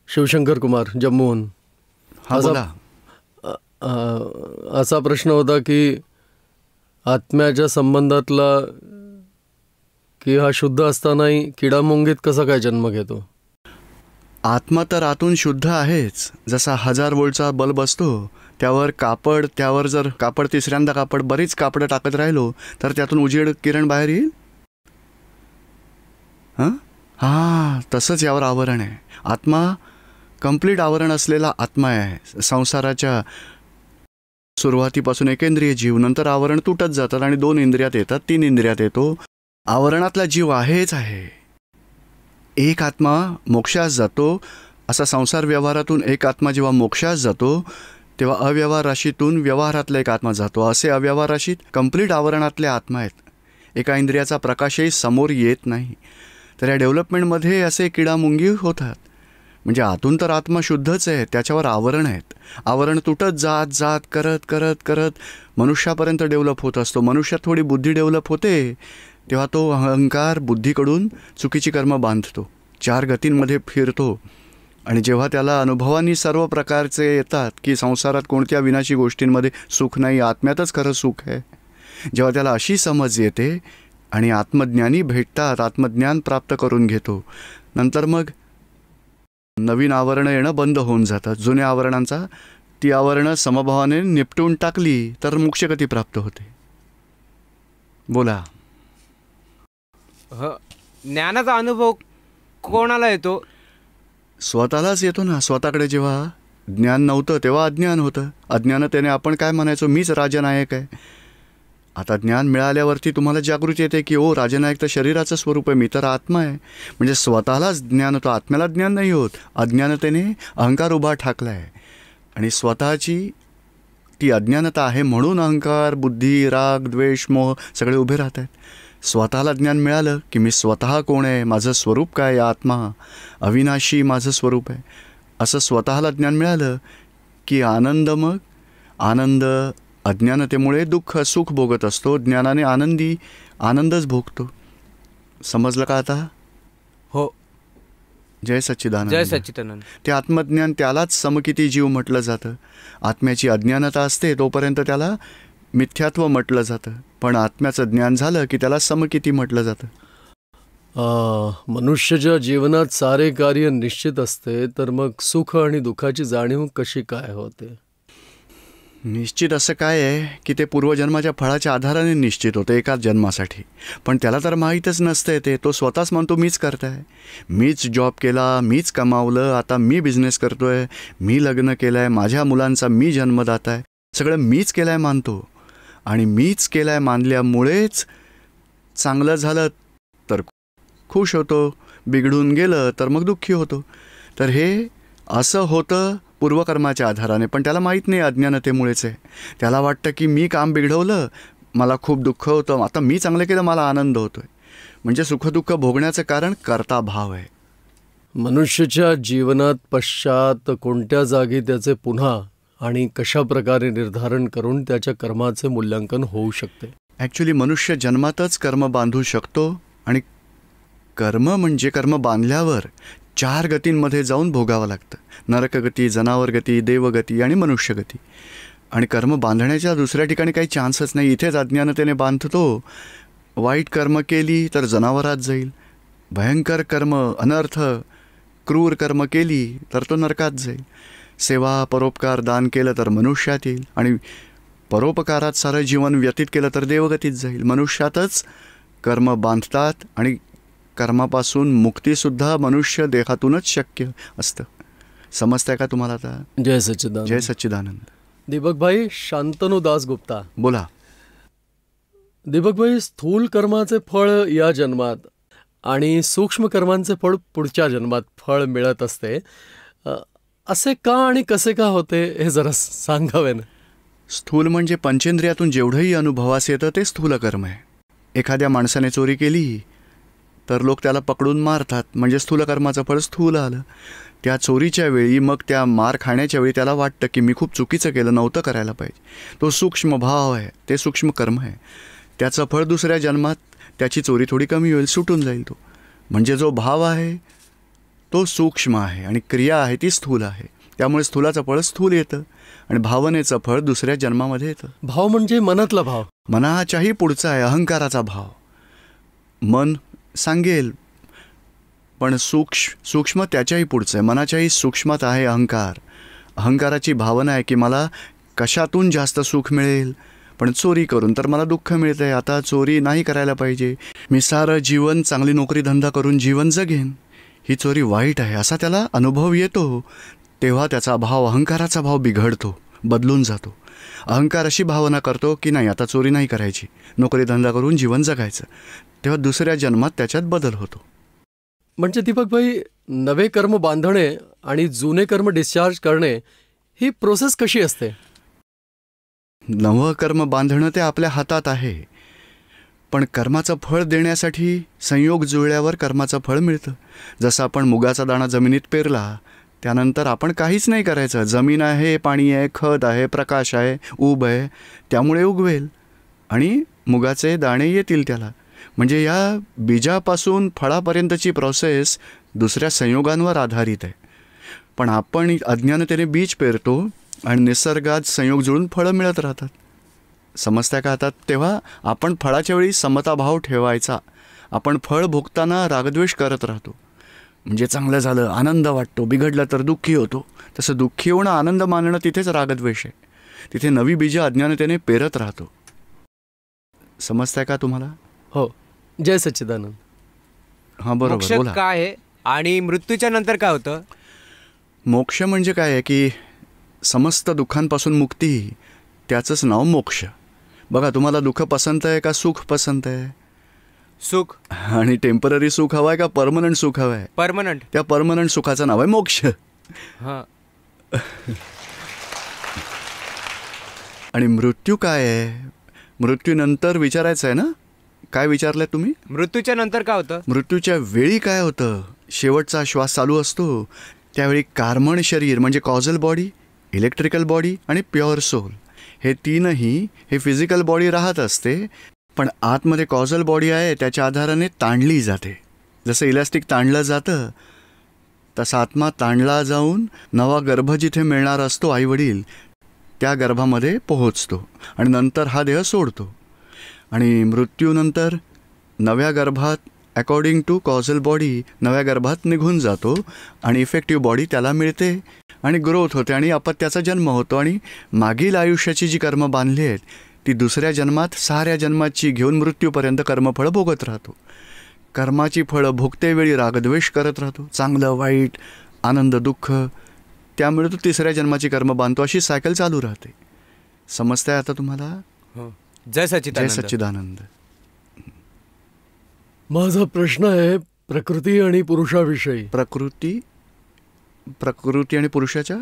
शिवशंकर कुमार, जम्मूहून. हा बोला. असा प्रश्न होता की आत्म्याच्या संबंधातला की हा शुद्ध असतानाही किडामुंगीत कसा काय जन्म घेतो? आत्मा तर आतून शुद्ध आहेच. जसा 1000 वोल्टचा बल्ब असतो, त्यावर कापड, त्यावर जर कापड तिसऱ्यांदा कापड बरीच कापडं टाकत राहिलो तर त्यातून उजेड किरण बाहेर येईल. हां, तसंच यावर आवरण आहे. आत्मा कंप्लीट आवरण असलेला आत्मा आहे. संसाराच्या सुरुवातीपासून एकेंद्रिय जीव, नंतर आवरण तुटत जातात आणि 2 इंद्रियात येतात, 3 इंद्रियात येतो. आवरणातला जीव आहेच आहे. एक आत्मा मोक्षास जातो. असा संसार व्यवहारातून एक आत्मा जेव्हा मोक्षास जातो तेव्हा अव्यवहार राशीतून व्यवहारातला एक आत्मा जातो. असे अव्यवहार राशीत कंप्लीट आवरणातले आत्मा आहेत. एका इंद्रियाचा प्रकाशही समोर येत नाही. तर या डेव्हलपमेंटमध्ये असे किडामुंगी होतात. म्हणजे आतून तर आत्मा शुद्धच आहे, त्याच्यावर आवरण आहेत. आवरण तुटत जात जात करत करत करत मनुष्यापर्यंत डेव्हलप होत असतो. मनुष्यात थोडी बुद्धी डेव्हलप होते तेव्हा तो अहंकार बुद्धीकडून चुकीची कर्म बांधतो, 4 गतींमध्ये फिरतो. आणि जेव्हा त्याला अनुभवानी सर्व प्रकारचे येतात की संसारात कोणत्या विनाशी गोष्टींमध्ये सुख नाही, आत्म्यातच खरं सुख आहे, जेव्हा त्याला अशी समज येते आणि आत्मज्ञानी भेटतात, आत्मज्ञान प्राप्त करून घेतो, नंतर मग नवीन आवरणं येणं बंद होऊन जातात. जुन्या आवरणांचा ती आवरणं समभावाने निपटून टाकली तर मोक्षगती प्राप्त होते. बोला. ज्ञानाचा अनुभव कोणाला येतो? स्वतःलाच येतो ना. स्वतःकडे जेव्हा ज्ञान नव्हतं तेव्हा अज्ञान होतं. अज्ञानतेने आपण काय म्हणायचो, मीच राजनायक आहे. आता ज्ञान मिळाल्यावरती तुम्हाला जागृती येते की ओ, राजनायक तर शरीराचं स्वरूप आहे, मी तर आत्मा आहे. म्हणजे स्वतःलाच ज्ञान होतं, आत्म्याला ज्ञान नाही होत. अज्ञानतेने अहंकार उभा ठाकला आहे आणि स्वतःची ती अज्ञानता आहे म्हणून अहंकार, बुद्धी, राग, द्वेष, मोह सगळे उभे राहत आहेत. स्वतःला ज्ञान मिळालं की मी स्वतः कोण आहे, माझं स्वरूप काय, आत्मा अविनाशी माझं स्वरूप आहे, असं स्वतःला ज्ञान मिळालं की आनंद. मग आनंद अज्ञानतेमुळे दुःख सुख भोगत असतो, ज्ञानाने आनंदी आनंदच भोगतो. समजलं का आता? हो. जय सच्चिदानंद. जय सच्चिदानंद. ते आत्मज्ञान त्यालाच समकिती जीव म्हटलं जातं. आत्म्याची अज्ञानता असते तोपर्यंत त्याला मिथ्यात्व म्हटलं जातं, पण आत्म्याचं ज्ञान झालं की त्याला समकिती म्हटलं जातं. मनुष्याच्या जीवनात सारे कार्य निश्चित असते, तर मग सुख आणि दुःखाची जाणीव कशी काय होते? निश्चित असं काय आहे की ते पूर्वजन्माच्या फळाच्या आधाराने निश्चित होतं एकाच जन्मासाठी. पण त्याला तर माहीतच नसतंय. तो स्वतःच म्हणतो मीच करताय, मीच जॉब केला, मीच कमावलं, आता मी बिझनेस करतोय, मी लग्न केलं आहे, माझ्या मुलांचा मी जन्मदाता आहे, सगळं मीच केलं आहे मानतो. आणि मीच केलं आहे मानल्यामुळेच चांगलं झालं तर खुश होतो, बिघडून गेलं तर मग दुःखी होतो. तर हे असं होतं पूर्वकर्माच्या आधाराने, पण त्याला माहीत नाही, अज्ञानतेमुळेच आहे. त्याला वाटतं की मी काम बिघडवलं, मला खूप दुःख होतं, आता मी चांगलं केलं, मला आनंद होतोय. म्हणजे सुखदुःख भोगण्याचं कारण कर्ता भाव आहे. मनुष्याच्या जीवनात पश्चात कोणत्या जागी त्याचे पुन्हा आणि कशा प्रकारे निर्धारण करून त्याच्या कर्माचे मूल्यांकन होऊ शकते? ॲक्च्युली मनुष्य जन्मातच कर्म बांधू शकतो. आणि कर्म म्हणजे कर्म बांधल्यावर 4 गतींमध्ये जाऊन भोगावं लागतं. नरकगती, जनावरगती, देवगती आणि मनुष्यगती. आणि कर्म बांधण्याच्या दुसऱ्या ठिकाणी काही चान्सच नाही. इथेच अज्ञानतेने बांधतो. वाईट कर्म केली तर जनावरात जाईल, भयंकर कर्म, अनर्थ, क्रूर कर्म केली तर तो नरकात जाईल. सेवा, परोपकार, दान केलं तर मनुष्यात येईल, आणि परोपकारात सारं जीवन व्यतीत केलं तर देवगतीत जाईल. मनुष्यातच कर्म बांधतात आणि कर्मापासून मुक्तीसुद्धा मनुष्य देहातूनच शक्य असतं. समजतंय का तुम्हाला आता? जय सच्चिदानंद. जय सच्चिदानंद. दीपकभाई, शांतनु दास गुप्ता. बोला. दीपकभाई, स्थूल कर्माचे फळ या जन्मात आणि सूक्ष्म कर्मांचे फळ पुढच्या जन्मात फळ मिळत असते. असे का आणि कसे का होते हे जरा सांगावे ना. स्थूल म्हणजे पंचेंद्रियातून जेवढंही अनुभवास येतं ते स्थूल कर्म आहे. एखाद्या माणसाने चोरी केली तर लोक त्याला पकडून मारतात, म्हणजे स्थूल कर्माचं फळ स्थूल आलं. त्या चोरीच्या वेळी, मग त्या मार खाण्याच्या वेळी त्याला वाटतं की मी खूप चुकीचं केलं, नव्हतं करायला पाहिजे. तो सूक्ष्म भाव आहे, ते सूक्ष्म कर्म आहे. त्याचं फळ दुसऱ्या जन्मात त्याची चोरी थोडी कमी होईल, सुटून जाईल तो. म्हणजे जो भाव आहे तो सूक्ष्म आहे आणि क्रिया आहे ती स्थूल आहे. त्यामुळे स्थूलाचं फळ स्थूल येतं आणि भावनेचं फळ दुसऱ्या जन्मामध्ये येतं. भाव म्हणजे मनातला भाव. मनाच्याही पुढचा आहे अहंकाराचा भाव. मन सांगेल पण सूक्ष्म त्याच्याही पुढचं आहे. मनाच्याही सूक्ष्मात आहे अहंकार. अहंकाराची भावना आहे की मला कशातून जास्त सुख मिळेल, पण चोरी करून तर मला दुःख मिळतं आहे, आता चोरी नाही करायला पाहिजे, मी सारं जीवन चांगली नोकरी धंदा करून जीवन जगेन, ही चोरी वाईट आहे असा त्याला अनुभव येतो. तेव्हा त्याचा भाव अहंकाराचा भाव बिघडतो, बदलून जातो. अहंकार अशी भावना करतो की नाही आता चोरी नाही करायची, नोकरी धंदा करून जीवन जगायचं. तेव्हा दुसऱ्या जन्मात त्याच्यात बदल होतो. म्हणजे दीपकभाई, नवे कर्म बांधणे आणि जुने कर्म डिस्चार्ज करणे ही प्रोसेस कशी असते? नवं कर्म बांधणं ते आपल्या हातात आहे, पण कर्माचं फळ देण्यासाठी संयोग जुळल्यावर कर्माचं फळ मिळतं. जसं आपण मुगाचा दाणा जमिनीत पेरला, त्यानंतर आपण काहीच नाही करायचं. जमीन आहे, पाणी आहे, खत आहे, प्रकाश आहे, ऊब आहे, त्यामुळे उगवेल आणि मुगाचे दाणे येतील त्याला. म्हणजे या बीजापासून फळापर्यंतची प्रोसेस दुसऱ्या संयोगांवर आधारित आहे. पण आपण अज्ञानतेने बीज पेरतो आणि निसर्गात संयोग जुळून फळं मिळत राहतात. समजत्या का आता? तेव्हा आपण फळाच्या वेळी समताभाव ठेवायचा. आपण फळ भोगताना रागद्वेष करत राहतो. म्हणजे चांगलं झालं आनंद वाटतो, बिघडलं तर दुःखी होतो. तसं दुःखी होणं आनंद मानणं तिथेच रागद्वेष आहे. तिथे नवी बीजं अज्ञानतेने पेरत राहतो. समजताय का तुम्हाला? हो. जय सच्चिदानंद. हां बरोबर. मोक्ष बोला. काय आहे आणि मृत्यूच्या नंतर काय होतं? मोक्ष म्हणजे काय आहे की समस्त दुःखांपासून मुक्ती, त्याचंच नाव मोक्ष. बघा, तुम्हाला दुःख पसंत आहे का सुख पसंत आहे? सुख. आणि टेम्पररी सुख हवं आहे का परमनंट सुख हवं आहे? परमनंट. त्या परमनंट सुखाचं नाव आहे मोक्ष. हां. आणि मृत्यू काय आहे? मृत्यूनंतर विचारायचं आहे ना? काय विचारलंय तुम्ही? मृत्यूच्या नंतर काय होतं? मृत्यूच्या वेळी काय होतं? शेवटचा श्वास चालू असतो त्यावेळी कार्बन शरीर म्हणजे कॉझल बॉडी, इलेक्ट्रिकल बॉडी आणि प्युअर सोल, हे तीनही हे फिजिकल बॉडी राहत असते. पण आतमध्ये कॉझल बॉडी आहे, त्याच्या आधाराने ताणली जाते. जसं इलॅस्टिक ताणलं जातं तसा आत्मा ताणला जाऊन नवा गर्भ जिथे मिळणार असतो आईवडील, त्या गर्भामध्ये पोहोचतो आणि नंतर हा देह सोडतो. आणि मृत्यूनंतर नव्या गर्भात अकॉर्डिंग टू कॉझल बॉडी नव्या गर्भात निघून जातो आणि इफेक्टिव्ह बॉडी त्याला मिळते आणि ग्रोथ होते आणि अपत्याचा जन्म होतो. आणि मागील आयुष्याची जी कर्म बांधली आहेत ती दुसऱ्या जन्मात साऱ्या जन्माची घेऊन मृत्यूपर्यंत कर्मफळं भोगत राहतो. कर्माची फळं भोगतेवेळी रागद्वेष करत राहतो, चांगलं वाईट, आनंद दुःख, त्यामुळे तो तिसऱ्या जन्माची कर्म बांधतो. अशी सायकल चालू राहते. समजतंय आता तुम्हाला? हो. जय जय सच्चिदानंद. सच्चिदानंद. माझा प्रश्न आहे प्रकृती आणि पुरुषाविषयी. प्रकृती आणि पुरुषाच्या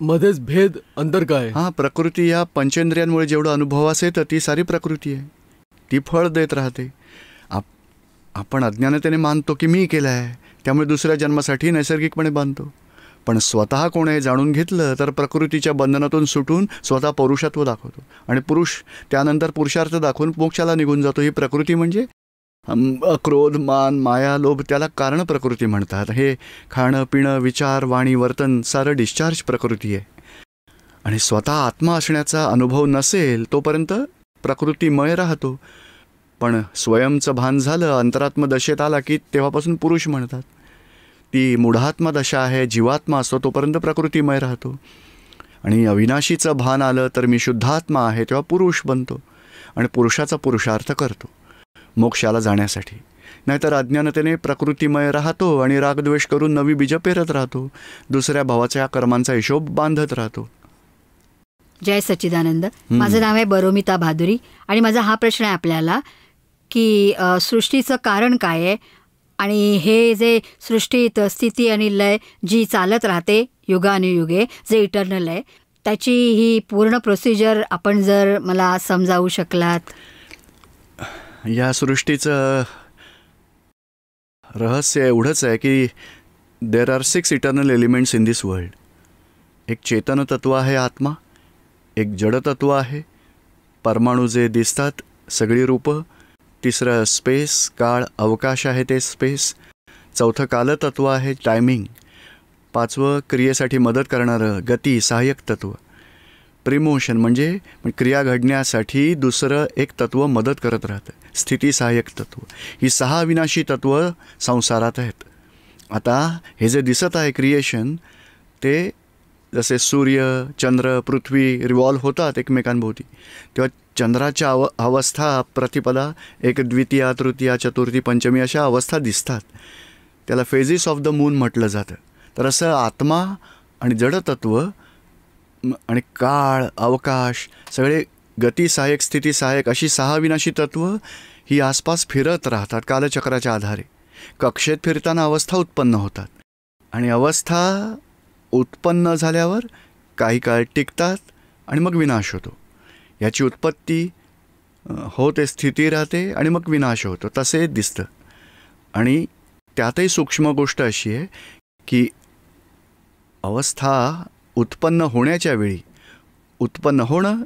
मध्येच भेद, अंतर काय? हां, प्रकृती या पंचेंद्रियांमुळे जेवढं अनुभवास येतं ती सारी प्रकृती आहे. ती फळ देत राहते. आपण अज्ञानतेने मानतो की मी केलं आहे, त्यामुळे दुसऱ्या जन्मासाठी नैसर्गिकपणे बांधतो. पण स्वतः कोण आहे जाणून घेतलं तर प्रकृतीच्या बंधनातून सुटून स्वतः पौरुषत्व दाखवतो आणि पुरुष त्यानंतर पुरुषार्थ दाखवून मोक्षाला निघून जातो. ही प्रकृती म्हणजे क्रोध, मान, माया, लोभ, त्याला कारण प्रकृती म्हणतात. हे खाणं पिणं, विचार, वाणी, वर्तन सारं डिस्चार्ज प्रकृती आहे. आणि स्वतः आत्मा असण्याचा अनुभव नसेल तोपर्यंत प्रकृतीमय राहतो. पण स्वयंचं भान झालं, अंतरात्म दशेत आला की तेव्हापासून पुरुष म्हणतात. ती मूढात्मा दशा आहे, जीवात्मा असतो तोपर्यंत प्रकृतीमय राहतो. आणि अविनाशीचं भान आलं तर मी शुद्धात्मा आहे तेव्हा पुरुष बनतो आणि पुरुषाचा पुरुषार्थ करतो मोक्षाला जाण्यासाठी. नाहीतर अज्ञानतेने प्रकृतीमय राहतो आणि रागद्वेष करून नवी बीजं पेरत राहतो, दुसऱ्या भावाच्या कर्मांचा हिशोब बांधत राहतो. जय सच्चिदानंद. माझं नाव आहे बरोमिता भादुरी आणि माझा हा प्रश्न आहे आपल्याला की सृष्टीचं कारण काय आहे आणि हे जे सृष्टीत स्थिती आणि लय जी चालत राहते युगानुयुगे, जे इटर्नल आहे, त्याची ही पूर्ण प्रोसिजर आपण जर मला समजावू शकलात. या सृष्टीचं रहस्य एवढंच आहे की there are 6 eternal elements in this world. एक चेतन तत्व आहे आत्मा, एक जड तत्व आहे, परमाणू जे दिसतात सगळी रूपं, तिसरं स्पेस, काळ, अवकाश आहे ते स्पेस, चौथं कालतत्व आहे, टायमिंग. 5वं क्रियेसाठी मदत करणारं गती, सहाय्यक तत्व. प्रिमोशन म्हणजे क्रिया घडण्यासाठी दुसरं एक तत्व मदत करत राहतं, स्थिती सहाय्यक तत्व. ही 6 अविनाशी तत्व संसारात आहेत. आता हे जे दिसत आहे क्रिएशन, ते जसे सूर्य, चंद्र, पृथ्वी रिव्हॉल्व होतात एकमेकांभोवती, तेव्हा चंद्राच्या अवस्था प्रतिपदा एक द्वितीया, तृतीया, चतुर्थी, पंचमी अशा अवस्था दिसतात. त्याला फेजेस ऑफ द मून म्हटलं जातं. तर असं आत्मा आणि जडतत्व आणि काळ, अवकाश सगळे गती सहाय्यक, स्थिती सहाय्यक अशी 6 विनाशी तत्व ही आसपास फिरत राहतात कालचक्राच्या आधारे. कक्षेत फिरताना अवस्था उत्पन्न होतात आणि अवस्था उत्पन्न झाल्यावर काही काळ टिकतात आणि मग विनाश होतो. याची उत्पत्ती होते, स्थिती राहते आणि मग विनाश होतो, तसे दिसतं. आणि त्यातही सूक्ष्म गोष्ट अशी आहे की अवस्था उत्पन्न होण्याच्या वेळी उत्पन्न होणं,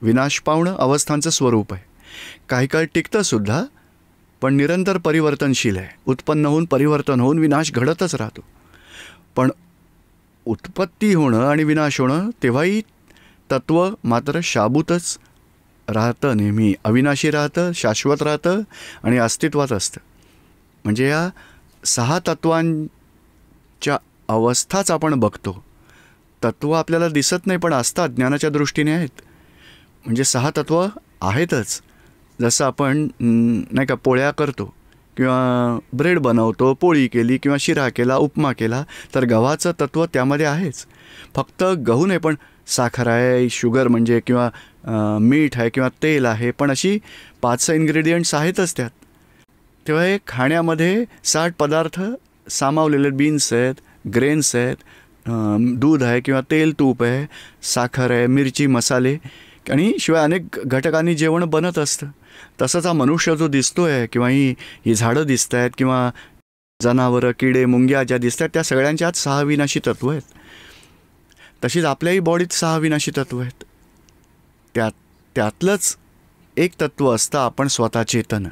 विनाश पावणं अवस्थांचं स्वरूप आहे. काही काळ टिकतंसुद्धा, पण निरंतर परिवर्तनशील आहे. उत्पन्न होऊन परिवर्तन होऊन विनाश घडतच राहतो. पण उत्पत्ती होणं आणि विनाश होणं तेव्हाही तत्व मात्र शाबूतच राहतं, नेहमी अविनाशी राहतं, शाश्वत राहतं आणि अस्तित्वात असतं. म्हणजे या 6 तत्वांच्या अवस्थाच आपण बघतो. तत्व आपल्याला दिसत नाही पण असतात, ज्ञानाच्या दृष्टीने आहेत. म्हणजे 6 तत्व आहेतच. जसं आपण नाही का पोळ्या करतो किंवा ब्रेड बनवतो, पोळी केली किंवा शिरा केला, उपमा केला, तर गव्हाचं तत्व त्यामध्ये आहेच. फक्त गहू नाही, पण साखर आहे, शुगर म्हणजे किंवा मीठ आहे किंवा तेल आहे, पण अशी 5 इन्ग्रेडियंट्स आहेतच त्यात. तेव्हा हे खाण्यामध्ये 60 पदार्थ सामावलेले, बीन्स आहेत, ग्रेन्स आहेत, दूध आहे किंवा तेल, तूप आहे, साखर आहे, मिरची, मसाले आणि शिवाय अनेक घटकांनी जेवण बनत असतं. तसंच हा मनुष्य जो दिसतो आहे किंवा ही झाडं दिसत आहेत किंवा जनावरं, किडे, मुंग्या ज्या दिसत आहेत, त्या सगळ्यांच्यात 6 विनाशी तत्व आहेत. तशीच आपल्याही बॉडीत 6 विनाशी तत्व आहेत. त्यातलंच एक तत्व असतं आपण स्वतः चेतन.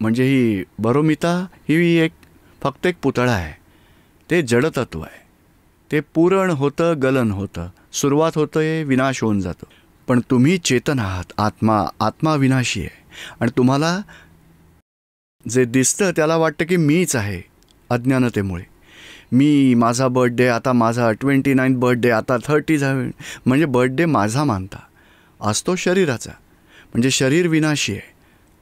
म्हणजे ही बरोमिता ही फक्त एक पुतळा आहे. ते जडतत्व आहे. ते पूरण होतं, गलन होतं, सुरुवात होतं, हे विनाश होऊन जातो. पण तुम्ही चेतन आहात, आत्मा विनाशी आहे. आणि तुम्हाला जे दिसतं त्याला वाटतं की मीच आहे अज्ञानतेमुळे. माझा बर्थडे, आता माझा 29th बर्थडे, आता 30 म्हणजे बर्थडे माझा मानता असतो शरीराचा. म्हणजे शरीर विनाशी आहे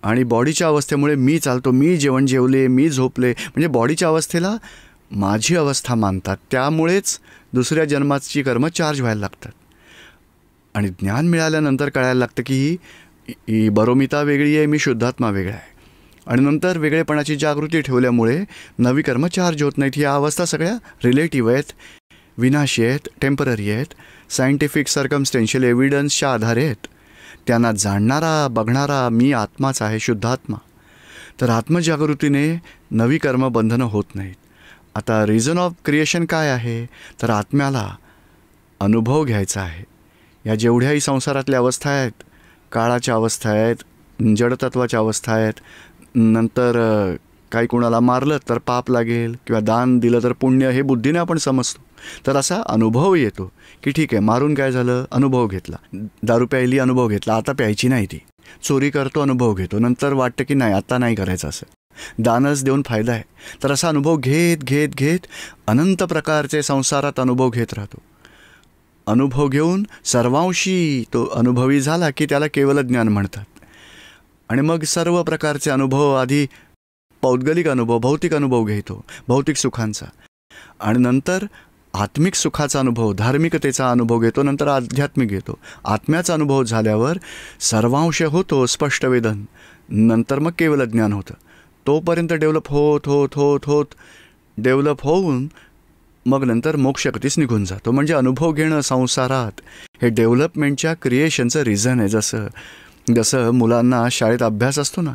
आणि बॉडीच्या अवस्थेमुळे मी चालतो, मी जेवण जेवले, मी झोपले, म्हणजे बॉडीच्या अवस्थेला माझी अवस्था मानतात. त्यामुळेच दुसऱ्या जन्माची कर्म चार्ज व्हायला लागतात. आणि ज्ञान मिळाल्यानंतर कळायला लागतं की ही बरोमिता वेगळी आहे, मी शुद्धात्मा वेगळा आहे. आणि नंतर वेगळेपणाची जागृती ठेवल्यामुळे नवी कर्म चार्ज होत नाहीत. या अवस्था सगळ्या रिलेटिव्ह आहेत, विनाशी आहेत, टेम्पररी आहेत, सायंटिफिक सर्कमस्टेन्शियल एव्हिडन्सच्या आधारे आहेत. त्यांना जाणणारा, बघणारा मी आत्माच आहे, शुद्धात्मा. तर आत्मजागृतीने नवी कर्मबंधनं होत नाहीत. आता रिझन ऑफ क्रिएशन काय आहे, तर आत्म्याला अनुभव घ्यायचा आहे. या जेवढ्याही संसारातल्या अवस्था आहेत, काळाच्या अवस्था आहेत, जडतत्वाच्या अवस्था आहेत, नंतर काही कोणाला मारलं तर पाप लागेल किंवा दान दिलं तर पुण्य, हे बुद्धीने आपण समजतो. तर असा अनुभव येतो की ठीक आहे, मारून काय झालं, अनुभव घेतला, दारू प्यायली, अनुभव घेतला, आता प्यायची नाही ती, चोरी करतो, अनुभव घेतो, नंतर वाटतं की नाही आता नाही करायचं, असं दानच देऊन फायदा आहे. तर असा अनुभव घेत घेत घेत अनंत प्रकारचे संसारात अनुभव घेत राहतो. अनुभव घेऊन सर्वांशी तो अनुभवी झाला की त्याला केवल ज्ञान म्हणतात. आणि मग सर्व प्रकारचे अनुभव, आधी पौद्गलिक अनुभव, भौतिक अनुभव घेतो, भौतिक सुखांचा, आणि नंतर आत्मिक सुखाचा अनुभव, धार्मिकतेचा अनुभव घेतो, नंतर आध्यात्मिक घेतो. आत्म्याचा अनुभव झाल्यावर सर्वांश होतो, स्पष्ट वेदन, नंतर मग केवल ज्ञान होतं. तोपर्यंत डेव्हलप होत होत होत होत डेव्हलप होऊन मग नंतर मोक्षगतीस निघून जातो. म्हणजे अनुभव घेणं संसारात हे डेव्हलपमेंटच्या क्रिएशनचं रिझन आहे. जसं मुलांना शाळेत अभ्यास असतो ना,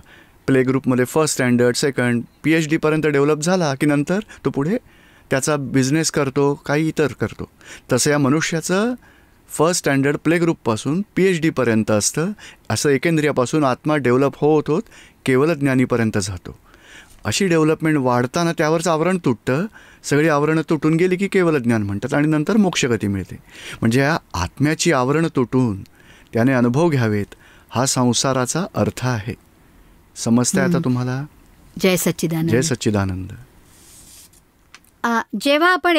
प्ले ग्रुपमध्ये 1st स्टँडर्ड, 2nd, PhD पर्यंत डेव्हलप झाला की नंतर तो पुढे त्याचा बिझनेस करतो, काही इतर करतो. तसं या मनुष्याचं 1st स्टँडर्ड प्ले ग्रुपपासून PhD पर्यंत असतं. असं एकेंद्रियापासून आत्मा डेव्हलप होत होत केवल ज्ञानीपर्यंत जातो. अशी डेव्हलपमेंट वाढताना त्यावरचं आवरण तुटतं. सगळी आवरणं तुटून गेली की केवळ ज्ञान म्हणतात आणि नंतर मोक्षगती मिळते. म्हणजे या आत्म्याची आवरणं तुटून त्याने अनुभव घ्यावेत, हा संसाराचा अर्थ आहे. समजतंय आता तुम्हाला? जय सच्चिदानंद. जय सच्चिदानंद. जेव्हा आपण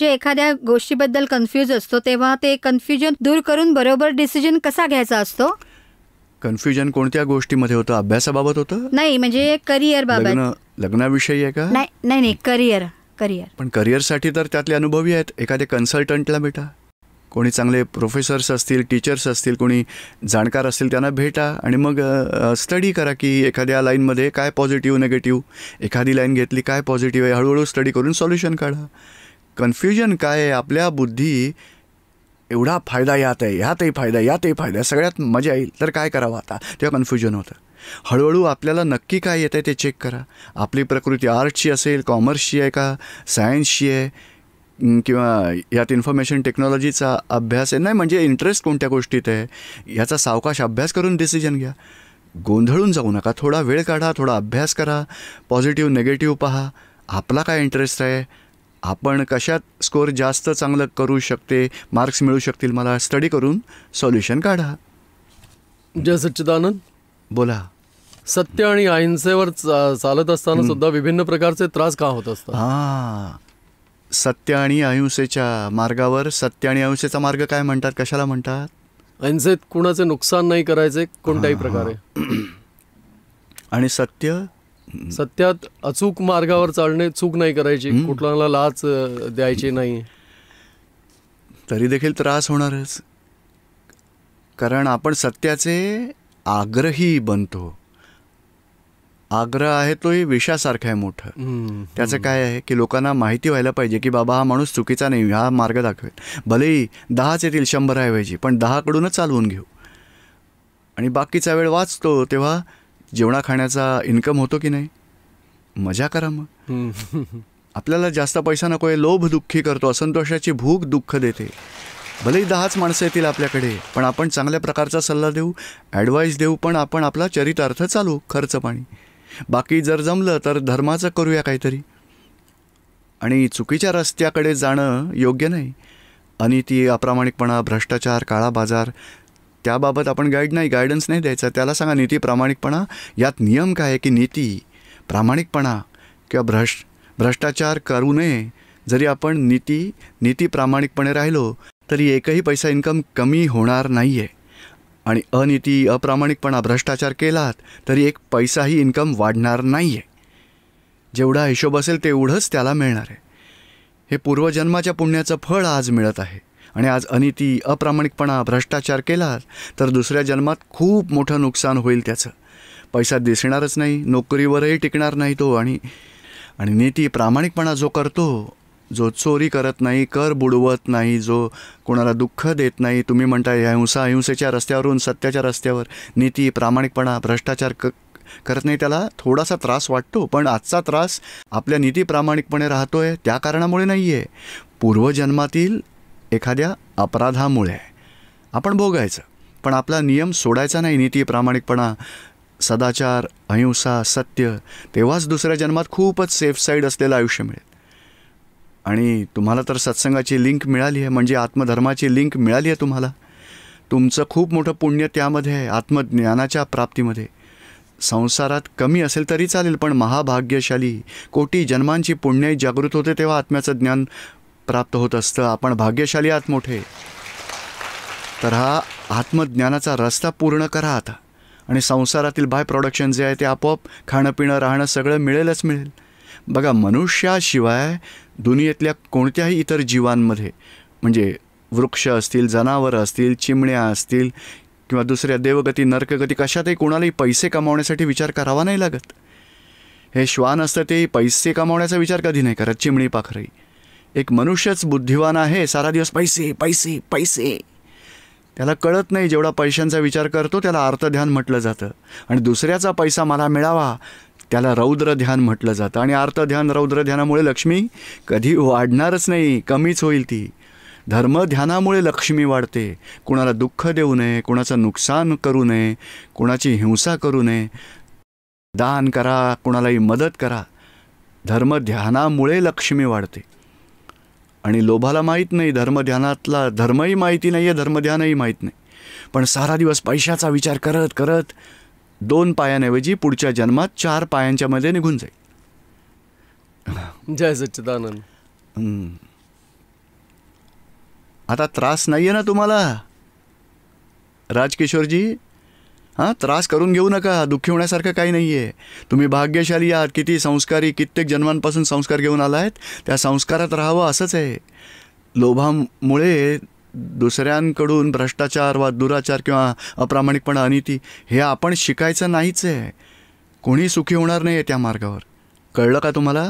एखाद्या गोष्टीबद्दल कन्फ्यूज असतो तेव्हा ते कन्फ्युजन दूर करून बरोबर डिसिजन कसा घ्यायचा असतो? कन्फ्युजन कोणत्या गोष्टीमध्ये होतं? अभ्यासाबाबत होतं? नाही, म्हणजे करिअर बाबत. लग्नाविषयी आहे का? नाही, करिअर. पण करिअरसाठी तर त्यातले अनुभवी आहेत. एखाद्या कन्सल्टंटला भेटा, कोणी चांगले प्रोफेसर्स असतील, टीचर्स असतील, कोणी जाणकार असतील, त्यांना भेटा आणि मग स्टडी करा की एखाद्या लाईनमध्ये काय पॉझिटिव्ह निगेटिव्ह, एखादी लाईन घेतली काय पॉझिटिव्ह आहे, हळूहळू स्टडी करून सॉल्युशन काढा. कन्फ्युजन काय आहे? आपल्या बुद्धी एवढा फायदा यात आहे, यातही फायदा, सगळ्यात मजा येईल, तर काय करावं आता, तेव्हा कन्फ्युजन होतं. हळूहळू आपल्याला नक्की काय येतं आहे ते चेक करा. आपली प्रकृती आर्ट्सची असेल, कॉमर्सची आहे का, सायन्सची आहे, किंवा यात इन्फॉर्मेशन टेक्नॉलॉजीचा अभ्यास आहे, नाही म्हणजे इंटरेस्ट कोणत्या गोष्टीत आहे, याचा सावकाश अभ्यास करून डिसिजन घ्या. गोंधळून जाऊ नका. थोडा वेळ काढा, थोडा अभ्यास करा, पॉझिटिव्ह निगेटिव्ह पहा, आपला काय इंटरेस्ट आहे, आपण कशात स्कोअर जास्त चांगलं करू शकते, मार्क्स मिळू शकतील मला, स्टडी करून सॉल्युशन काढा. जय सच्चिदानंद. बोला. सत्य आणि अहिंसेवर चालत असताना सुद्धा विभिन्न प्रकारचे त्रास का होत असतात? सत्य आणि अहिंसेच्या मार्गावर, सत्य आणि अहिंसेचा मार्ग काय म्हणतात, कशाला म्हणतात? अहिंसेत कुणाचे नुकसान नाही करायचे कोणत्याही प्रकारे. आणि सत्यात अचूक मार्गावर चालणे, चूक नाही करायची, कुठल्याला लाच द्यायची नाही. तरी देखील त्रास होणारच, कारण आपण सत्याचे आग्रही बनतो. आग्रह आहे तोही विषासारखा आहे मोठं. त्याचं काय आहे की लोकांना माहिती व्हायला पाहिजे की बाबा हा माणूस चुकीचा नाही, हा मार्ग दाखवेल. भलेही 10च येतील 100 ऐवजी, पण 10कडूनच चालवून घेऊ. आणि बाकीचा वेळ वाचतो तेव्हा जेवणा खाण्याचा इन्कम होतो की नाही, मजा करा. मग आपल्याला जास्त पैसा नको आहे, लोभ दुःखी करतो, असंतोषाची भूक दुःख देते. भलेही 10च माणसं येतील आपल्याकडे, पण आपण चांगल्या प्रकारचा सल्ला देऊ, ॲडवाईस देऊ, पण आपण आपला चरितार्थ चालू, खर्च पाणी. बाकी जर जमलं तर धर्माचं करूया काहीतरी. आणि चुकीच्या रस्त्याकडे जाणं योग्य नाही. अनिती, अप्रामाणिकपणा, भ्रष्टाचार, काळा बाजार, त्याबाबत आपण गायडन्स नाही द्यायचा. त्याला सांगा नीती, प्रामाणिकपणा, यात नियम काय आहे की नीती, प्रामाणिकपणा किंवा भ्रष्टाचार करू नये. जरी आपण नीती प्रामाणिकपणे राहिलो तरी एकही पैसा इन्कम कमी होणार नाही आहे. आणि अनिती, अप्रामाणिकपणा, भ्रष्टाचार केलात तरी एक पैसाही इन्कम वाढणार नाही आहे. जेवढा हिशोब असेल तेवढंच त्याला मिळणार आहे. हे पूर्वजन्माच्या पुण्याचं फळ आज मिळत आहे. आणि आज अनिती, अप्रामाणिकपणा, भ्रष्टाचार केलात तर दुसऱ्या जन्मात खूप मोठं नुकसान होईल त्याचं. पैसा दिसणारच नाही, नोकरीवरही टिकणार नाही तो. आणि नीती, प्रामाणिकपणा जो करतो, जो चोरी करत नाही, कर बुडवत नाही, जो कोणाला दुःख देत नाही, तुम्ही म्हणताय अहिंसेच्या रस्त्यावरून सत्याच्या रस्त्यावर, नीती, प्रामाणिकपणा, भ्रष्टाचार करत नाही, त्याला थोडासा त्रास वाटतो. पण आजचा त्रास आपल्या नीती प्रामाणिकपणे राहतोय त्या कारणामुळे नाही आहे, पूर्वजन्मातील एखाद्या अपराधामुळे. आपण भोगायचं, पण आपला नियम सोडायचा नाही. नीती, प्रामाणिकपणा, सदाचार, अहिंसा, सत्य, तेव्हाच दुसऱ्या जन्मात खूपच सेफ साईड असलेलं आयुष्य मिळेल. आणि तुम्हाला तर सत्संगाची लिंक मिळाली आहे, म्हणजे आत्मधर्माची लिंक मिळाली आहे तुम्हाला. तुमचं खूप मोठं पुण्य त्यामध्ये आहे, आत्मज्ञानाच्या प्राप्तीमध्ये. संसारात कमी असेल तरी चालेल, पण महाभाग्यशाली, कोटी जन्मांची पुण्य जागृत होते तेव्हा आत्म्याचं ज्ञान प्राप्त होत असतं. आपण भाग्यशाली आहात मोठे. तर हा आत्मज्ञानाचा रस्ता पूर्ण करा आता. आणि संसारातील बाय प्रोडक्शन जे आहे ते आपोआप खाणं पिणं राहणं सगळं मिळेलच मिळेल. बघा, मनुष्याशिवाय दुनियेतल्या कोणत्याही इतर जीवांमध्ये, म्हणजे वृक्ष असतील, जनावरं असतील, चिमण्या असतील किंवा दुसऱ्या देवगती, नरकगती, कशातही कोणालाही पैसे कमावण्यासाठी विचार करावा नाही लागत. हे श्वान असतं ते पैसे कमावण्याचा विचार कधी नाही करत, चिमणी पाखरही. एक मनुष्यच बुद्धिवान आहे, सारा दिवस पैसे पैसे पैसे. त्याला कळत नाही जेवढा पैशांचा विचार करतो त्याला अर्थध्यान म्हटलं जातं. आणि दुसऱ्याचा पैसा मला मिळावा त्याला रौद्र ध्यान म्हटलं जातं. आणि अर्थध्यान, रौद्र ध्यानामुळे लक्ष्मी कधी वाढणारच नाही, कमीच होईल ती. धर्मध्यानामुळे लक्ष्मी वाढते. कुणाला दुःख देऊ नये, कुणाचं नुकसान करू नये, कुणाची हिंसा करू नये. दान करा, कुणालाही मदत करा. धर्मध्यानामुळे लक्ष्मी वाढते. आणि लोभाला माहीत नाही धर्मध्यानातला धर्मही माहिती नाही आहे, धर्मध्यानही माहीत नाही. पण सारा दिवस पैशाचा विचार करत करत 2 पायांऐवजी पुढच्या जन्मात 4 पायांच्या मध्ये निघून जाईल. जय सच्चिदानंद. आता त्रास नाही आहे ना तुम्हाला राजकिशोरजी? हां, त्रास करून घेऊ नका. दुःखी होण्यासारखं काही नाही आहे. तुम्ही भाग्यशाली आहात. किती संस्कारी, कित्येक जन्मांपासून संस्कार घेऊन आला आहेत. त्या संस्कारात राहावं असंच आहे. लोभामुळे दुसऱ्यांकडून भ्रष्टाचार वा दुराचार किंवा अप्रामाणिकपणा, अनिती हे आपण शिकायचं नाहीच आहे. कोणी सुखी होणार नाही आहे त्या मार्गावर. कळलं का तुम्हाला?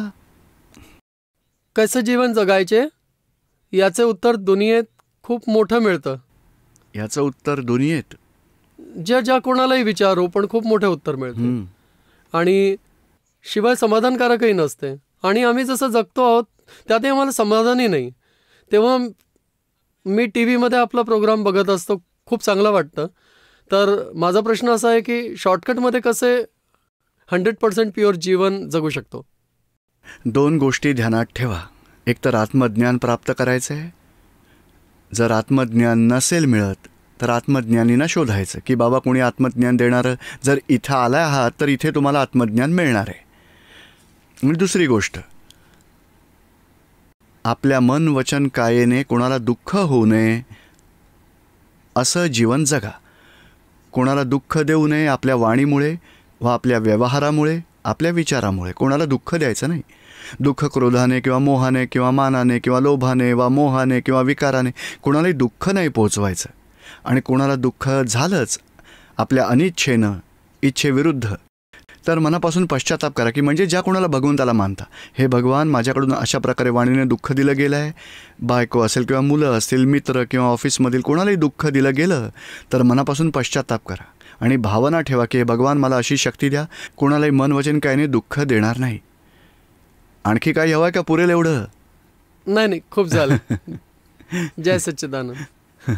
कसं जीवन जगायचे याचे उत्तर दुनियेत खूप मोठं मिळतं. याचं उत्तर दुनियेत ज्या कोणालाही विचारू पण खूप मोठे उत्तर मिळते. आणि शिवाय समाधानकारकही नसते. आणि आम्ही जसं जगतो आहोत त्यातही आम्हाला समाधानही नाही. तेव्हा मी टी व्हीमध्ये आपला प्रोग्राम बघत असतो, खूप चांगलं वाटतं. तर माझा प्रश्न असा आहे की शॉर्टकटमध्ये कसे 100% प्युअर जीवन जगू शकतो? 2 गोष्टी ध्यानात ठेवा. एक तर आत्मज्ञान प्राप्त करायचं आहे. जर आत्मज्ञान नसेल मिळत तर आत्मज्ञानींना शोधायचं की बाबा कोणी आत्मज्ञान देणारं जर इथं आला आहात तर इथे तुम्हाला आत्मज्ञान मिळणार आहे. आणि दुसरी गोष्ट, आपल्या मन वचन कायेने कोणाला दुःख होऊ नये असं जीवन जगा. कोणाला दुःख देऊ नये आपल्या वाणीमुळे व आपल्या व्यवहारामुळे, आपल्या विचारामुळे. कोणाला दुःख द्यायचं नाही. दुःख क्रोधाने किंवा मोहाने किंवा मानाने किंवा लोभाने वा मोहाने किंवा विकाराने कोणालाही दुःख नाही पोचवायचं. आणि कोणाला दुःख झालंच आपल्या अनिच्छेनं, इच्छेविरुद्ध, तर मनापासून पश्चाताप करा की म्हणजे ज्या कोणाला भगवंताला मानता, हे भगवान माझ्याकडून अशा प्रकारे वाणीने दुःख दिलं गेलं आहे. बायको असेल किंवा मुलं असतील, मित्र किंवा ऑफिसमधील कोणालाही दुःख दिलं गेलं तर मनापासून पश्चाताप करा. आणि भावना ठेवा की हे भगवान मला अशी शक्ती द्या, कोणालाही मन वचन कायने दुःख देणार नाही. आणखी काही हवं आहे का? पुरेल एवढं? नाही, खूप झालं. जय सच्चिदानंद.